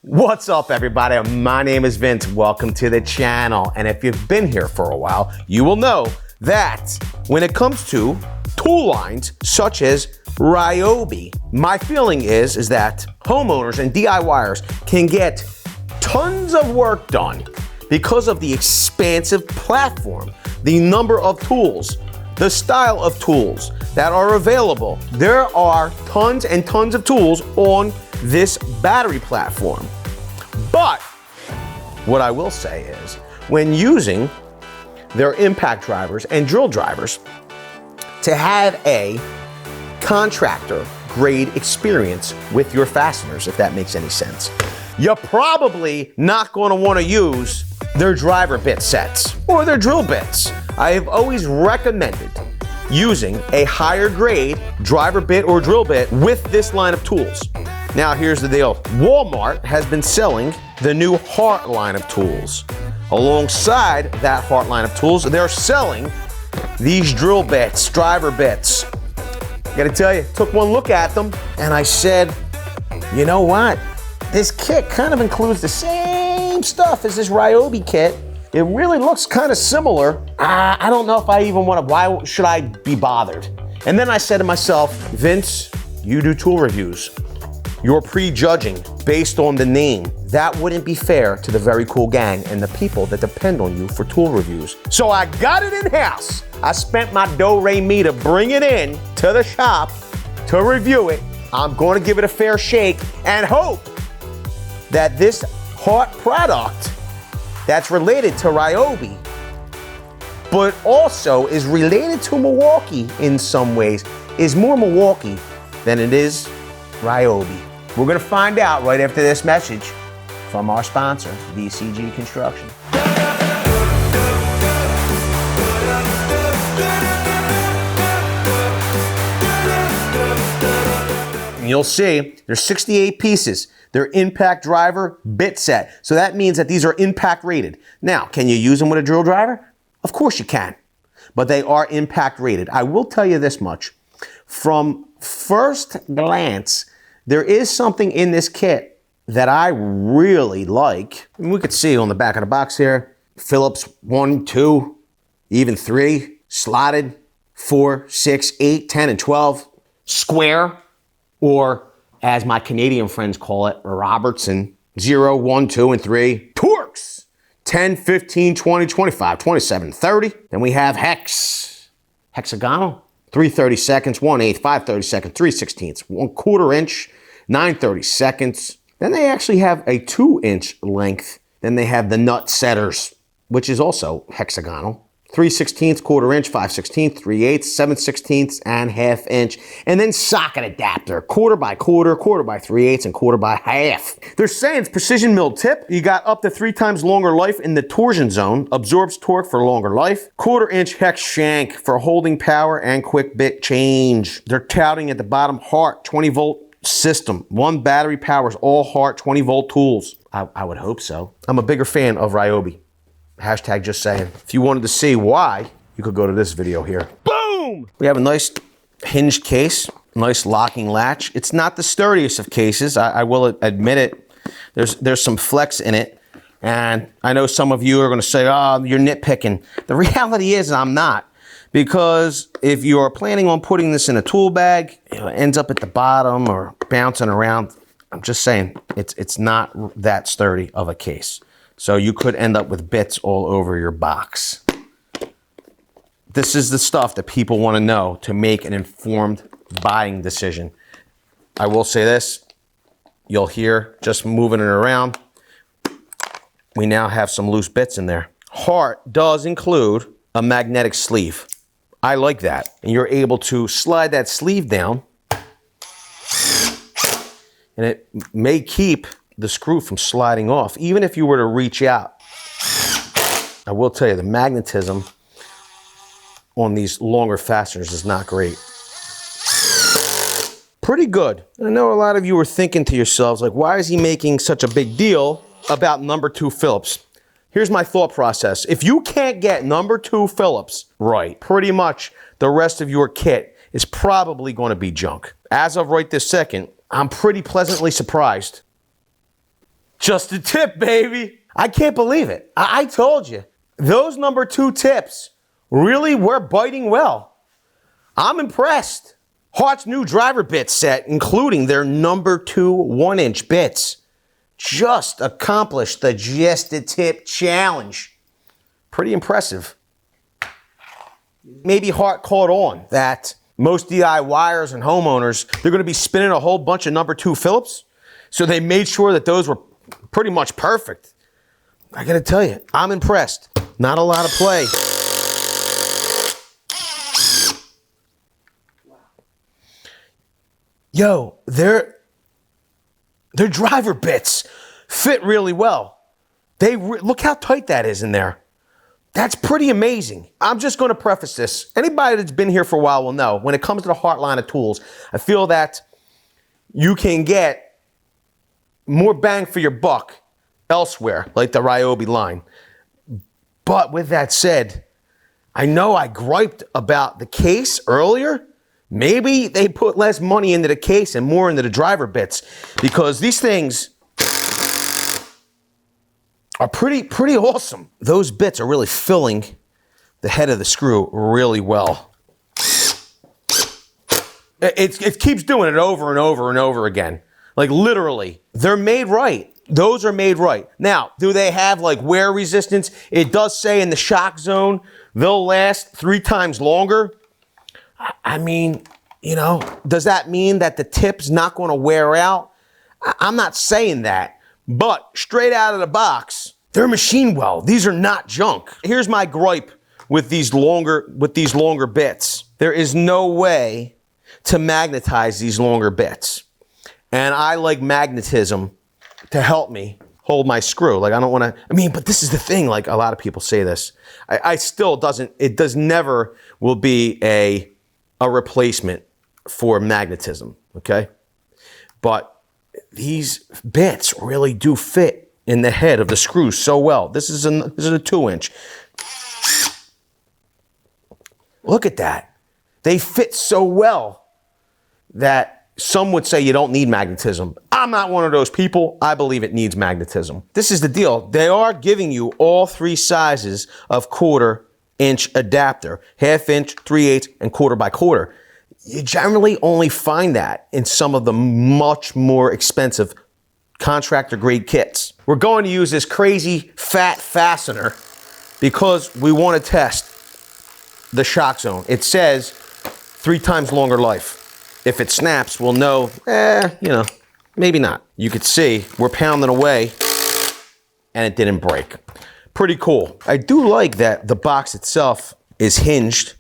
What's up, everybody? My name is Vince. Welcome to the channel. And if you've been here for a while, you will know that when it comes to tool lines such as Ryobi, my feeling is that homeowners and DIYers can get tons of work done because of the expansive platform, the number of tools, the style of tools that are available. There are tons and tons of tools on this battery platform. But what I will say is, when using their impact drivers and drill drivers to have a contractor grade experience with your fasteners, if that makes any sense, you're probably not going to want to use their driver bit sets or their drill bits. I have always recommended using a higher grade driver bit or drill bit with this line of tools. Now here's the deal. Walmart has been selling the new HART line of tools. Alongside that HART line of tools, they're selling these drill bits, driver bits. Gotta tell you, took one look at them and I said, you know what? This kit kind of includes the same stuff as this Ryobi kit. It really looks kind of similar. I don't know if I even want to, why should I be bothered? And then I said to myself, Vince, you do tool reviews. You're prejudging based on the name. That wouldn't be fair to the very cool gang and the people that depend on you for tool reviews. So I got it in-house. I spent my do-re-mi to bring it in to the shop to review it. I'm going to give it a fair shake and hope that this HART product that's related to Ryobi, but also is related to Milwaukee in some ways, is more Milwaukee than it is Ryobi. We're gonna find out right after this message from our sponsor, VCG Construction. And you'll see there's 68 pieces. They're impact driver bit set. So that means that these are impact rated. Now, can you use them with a drill driver? Of course you can, but they are impact rated. I will tell you this much. From first glance, there is something in this kit that I really like. And we could see on the back of the box here, Phillips 1, 2, even 3, slotted, 4, 6, 8, 10, and 12, square, or as my Canadian friends call it, Robertson, 0, 1, 2, and 3, Torx, 10, 15, 20, 25, 27, 30. Then we have hexagonal, 3/32, 1/8, 5/32, 3/16, 1/4 inch, 9/32. Then they actually have a 2-inch length. Then they have the nut setters, which is also hexagonal. 3/16, 1/4 inch, 5/16, 3/8, 7/16, and 1/2 inch. And then socket adapter, 1/4 by 1/4, 1/4 by 3/8, and 1/4 by 1/2. They're saying it's precision milled tip. You got up to 3 times longer life in the torsion zone, absorbs torque for longer life. 1/4 inch hex shank for holding power and quick bit change. They're touting at the bottom HART 20 volt system. One battery powers all HART 20 volt tools. I would hope so. I'm a bigger fan of Ryobi. Hashtag just saying. If you wanted to see why, you could go to this video here. Boom! We have a nice hinged case, nice locking latch. It's not the sturdiest of cases, I will admit it. There's some flex in it. And I know some of you are gonna say, oh, you're nitpicking. The reality is I'm not. Because if you're planning on putting this in a tool bag, it ends up at the bottom or bouncing around. I'm just saying, it's not that sturdy of a case. So you could end up with bits all over your box. This is the stuff that people want to know to make an informed buying decision. I will say this, you'll hear just moving it around. We now have some loose bits in there. HART does include a magnetic sleeve. I like that. And you're able to slide that sleeve down and it may keep the screw from sliding off, even if you were to reach out. I will tell you, the magnetism on these longer fasteners is not great. Pretty good. I know a lot of you are thinking to yourselves, like, why is he making such a big deal about number 2 Phillips? Here's my thought process. If you can't get number 2 Phillips right, pretty much the rest of your kit is probably going to be junk. As of right this second, I'm pretty pleasantly surprised. Just a tip, baby. I can't believe it. I told you. Those number 2 tips really were biting well. I'm impressed. Hart's new driver bit set, including their number 2 1-inch bits, just accomplished the Just a Tip challenge. Pretty impressive. Maybe Hart caught on that most DIYers and homeowners, they're going to be spinning a whole bunch of number 2 Phillips. So they made sure that those were pretty much perfect. I got to tell you, I'm impressed. Not a lot of play. Yo, their driver bits fit really well. Look how tight that is in there. That's pretty amazing. I'm just going to preface this. Anybody that's been here for a while will know, when it comes to the Hart line of tools, I feel that you can get more bang for your buck elsewhere, like the Ryobi line. But with that said, I know I griped about the case earlier. Maybe they put less money into the case and more into the driver bits, because these things are pretty awesome. Those bits are really filling the head of the screw really well. It keeps doing it over and over and over again. Like literally, they're made right. Those are made right. Now, do they have like wear resistance? It does say in the shock zone, they'll last 3 times longer. I mean, you know, does that mean that the tip's not going to wear out? I'm not saying that. But straight out of the box, they're machined well. These are not junk. Here's my gripe with these longer bits. There is no way to magnetize these longer bits. And I like magnetism to help me hold my screw. Like I don't want to, but this is the thing, like a lot of people say this. It never will be a replacement for magnetism, okay? But these bits really do fit in the head of the screw so well. This is a 2-inch. Look at that. They fit so well that some would say you don't need magnetism. I'm not one of those people. I believe it needs magnetism. This is the deal. They are giving you all 3 sizes of 1/4-inch adapter, 1/2 inch, 3/8, and 1/4x1/4. You generally only find that in some of the much more expensive contractor grade kits. We're going to use this crazy fat fastener because we want to test the shock zone. It says 3 times longer life. If it snaps, we'll know, maybe not. You could see we're pounding away and it didn't break. Pretty cool. I do like that the box itself is hinged.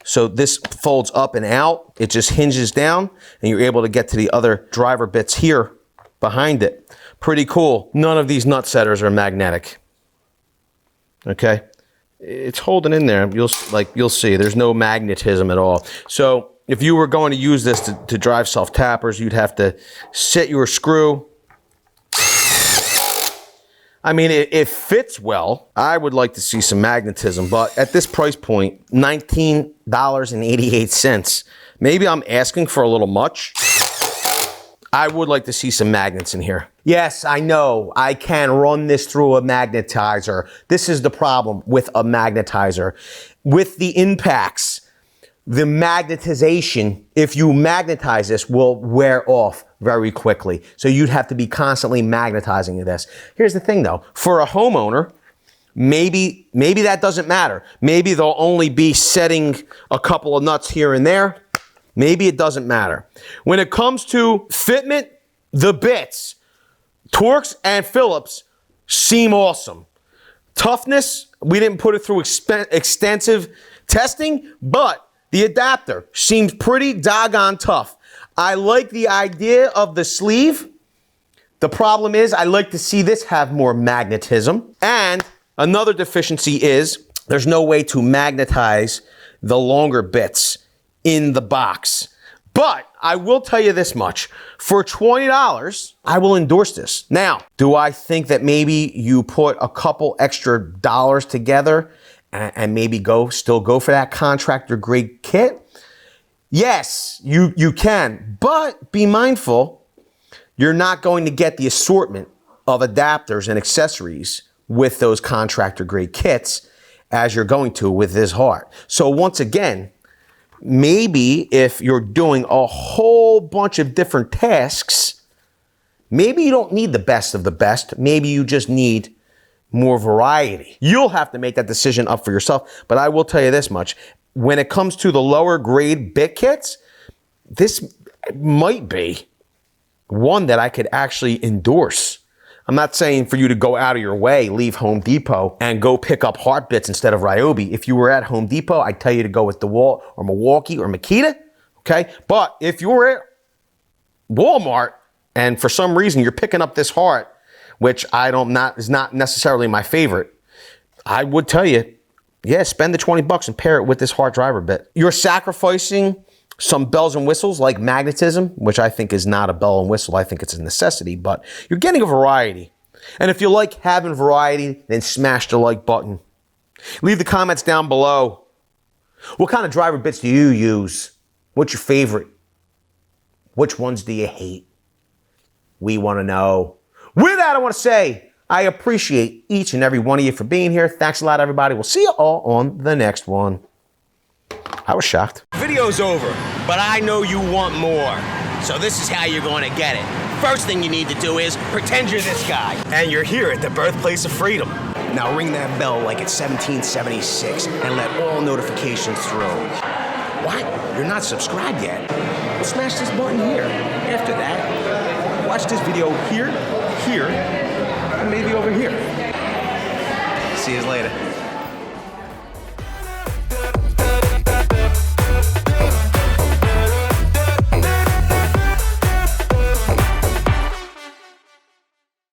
So this folds up and out. It just hinges down and you're able to get to the other driver bits here behind it. Pretty cool. None of these nut setters are magnetic. Okay. It's holding in there. You'll see there's no magnetism at all. So if you were going to use this to drive self-tappers, you'd have to set your screw. It fits well. I would like to see some magnetism, but at this price point, $19.88. Maybe I'm asking for a little much. I would like to see some magnets in here. Yes, I know. I can run this through a magnetizer. This is the problem with a magnetizer. With the impacts, the magnetization, if you magnetize this, will wear off very quickly. So you'd have to be constantly magnetizing this. Here's the thing though, for a homeowner, maybe that doesn't matter. Maybe they'll only be setting a couple of nuts here and there. Maybe it doesn't matter. When it comes to fitment, the bits, Torx and Phillips seem awesome. Toughness, we didn't put it through extensive testing, but the adapter seems pretty doggone tough. I like the idea of the sleeve. The problem is I like to see this have more magnetism. And another deficiency is there's no way to magnetize the longer bits in the box. But I will tell you this much. For $20, I will endorse this. Now, do I think that maybe you put a couple extra dollars together and maybe still go for that contractor grade kit? Yes, you can, but be mindful, you're not going to get the assortment of adapters and accessories with those contractor grade kits as you're going to with this HART. So once again, maybe if you're doing a whole bunch of different tasks, maybe you don't need the best of the best. Maybe you just need more variety. You'll have to make that decision up for yourself. But I will tell you this much. When it comes to the lower grade bit kits, this might be one that I could actually endorse. I'm not saying for you to go out of your way, leave Home Depot and go pick up HART bits instead of Ryobi. If you were at Home Depot, I'd tell you to go with DeWalt or Milwaukee or Makita, okay? But if you're at Walmart and for some reason you're picking up this HART, which is not necessarily my favorite, I would tell you, yeah, spend the 20 bucks and pair it with this HART driver bit. You're sacrificing some bells and whistles like magnetism, which I think is not a bell and whistle. I think it's a necessity, but you're getting a variety. And if you like having variety, then smash the like button. Leave the comments down below. What kind of driver bits do you use? What's your favorite? Which ones do you hate? We want to know. With that, I want to say I appreciate each and every one of you for being here. Thanks a lot, everybody. We'll see you all on the next one. I was shocked. Video's over, but I know you want more. So this is how you're going to get it. First thing you need to do is pretend you're this guy. And you're here at the birthplace of freedom. Now ring that bell like it's 1776 and let all notifications through. What? You're not subscribed yet? Well, smash this button here. After that, watch this video here, and maybe over here. See you later.